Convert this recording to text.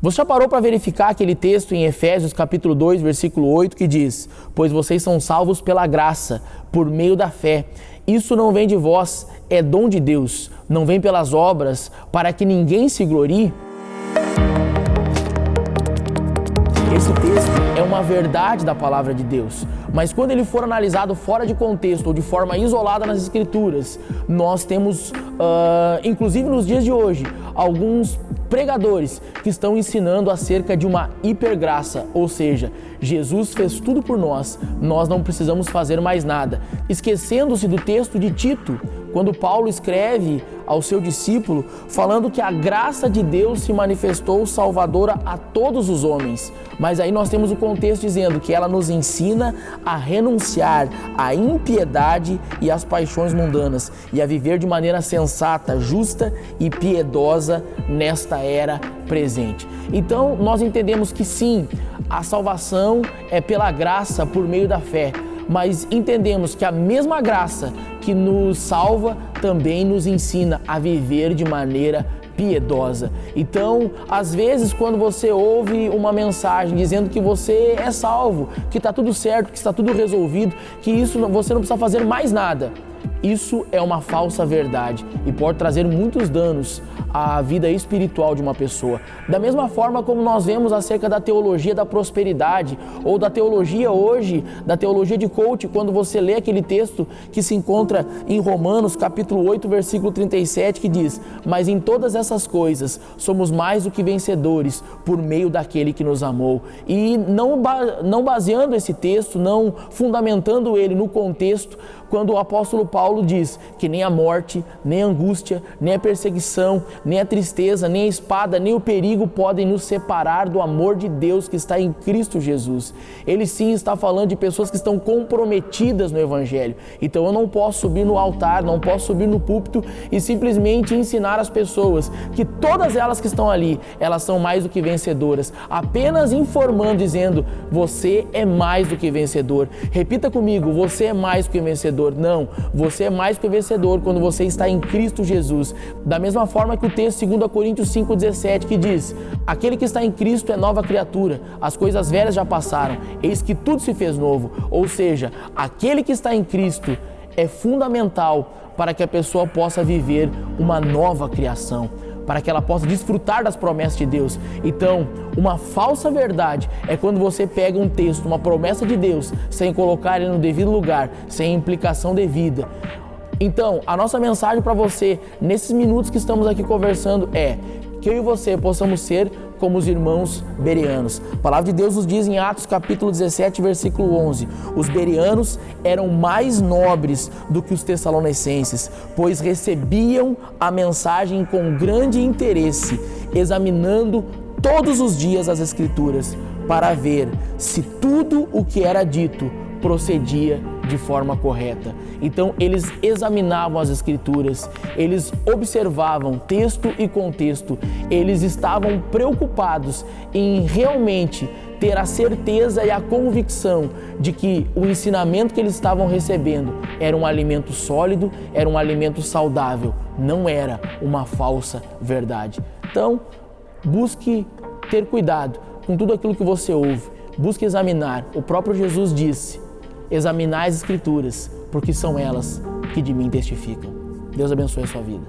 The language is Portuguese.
Você já parou para verificar aquele texto em Efésios capítulo 2, versículo 8, que diz: pois vocês são salvos pela graça, por meio da fé. Isso não vem de vós, é dom de Deus, não vem pelas obras, para que ninguém se glorie? Esse texto é uma verdade da palavra de Deus, mas quando ele for analisado fora de contexto ou de forma isolada nas Escrituras, nós temos, inclusive nos dias de hoje, alguns pregadores que estão ensinando acerca de uma hipergraça, ou seja, Jesus fez tudo por nós, nós não precisamos fazer mais nada, esquecendo-se do texto de Tito, quando Paulo escreve ao seu discípulo, falando que a graça de Deus se manifestou salvadora a todos os homens. Mas aí nós temos o contexto dizendo que ela nos ensina a renunciar à impiedade e às paixões mundanas e a viver de maneira sensata, justa e piedosa nesta era presente. Então nós entendemos que sim, a salvação é pela graça por meio da fé, mas entendemos que a mesma graça que nos salva também nos ensina a viver de maneira piedosa. Então, às vezes, quando você ouve uma mensagem dizendo que você é salvo, que está tudo certo, que está tudo resolvido, que você não precisa fazer mais nada, isso é uma falsa verdade e pode trazer muitos danos à vida espiritual de uma pessoa. Da mesma forma como nós vemos acerca da teologia da prosperidade ou da teologia hoje, da teologia de coach, quando você lê aquele texto que se encontra em Romanos capítulo 8, versículo 37, que diz: mas em todas essas coisas somos mais do que vencedores por meio daquele que nos amou. E não baseando esse texto, não fundamentando ele no contexto, quando o apóstolo Paulo diz que nem a morte, nem a angústia, nem a perseguição, nem a tristeza, nem a espada, nem o perigo podem nos separar do amor de Deus que está em Cristo Jesus. Ele sim está falando de pessoas que estão comprometidas no Evangelho. Então eu não posso subir no altar, não posso subir no púlpito e simplesmente ensinar as pessoas que todas elas que estão ali, elas são mais do que vencedoras, apenas informando, dizendo: você é mais do que vencedor. Repita comigo: você é mais do que vencedor. Não, você é mais que vencedor quando você está em Cristo Jesus. Da mesma forma que o texto 2 Coríntios 5,17 que diz: aquele que está em Cristo é nova criatura, as coisas velhas já passaram, eis que tudo se fez novo. Ou seja, aquele que está em Cristo é fundamental para que a pessoa possa viver uma nova criação, para que ela possa desfrutar das promessas de Deus. Então, uma falsa verdade é quando você pega um texto, uma promessa de Deus, sem colocar ele no devido lugar, sem implicação devida. Então, a nossa mensagem para você, nesses minutos que estamos aqui conversando, é que eu e você possamos ser como os irmãos bereanos. A palavra de Deus nos diz em Atos capítulo 17, versículo 11: os bereanos eram mais nobres do que os tessalonicenses, pois recebiam a mensagem com grande interesse, examinando todos os dias as Escrituras, para ver se tudo o que era dito procedia de forma correta. Então eles examinavam as Escrituras, eles observavam texto e contexto, eles estavam preocupados em realmente ter a certeza e a convicção de que o ensinamento que eles estavam recebendo era um alimento sólido, era um alimento saudável, não era uma falsa verdade. Então, busque ter cuidado com tudo aquilo que você ouve, busque examinar. O próprio Jesus disse: examinai as Escrituras, porque são elas que de mim testificam. Deus abençoe a sua vida.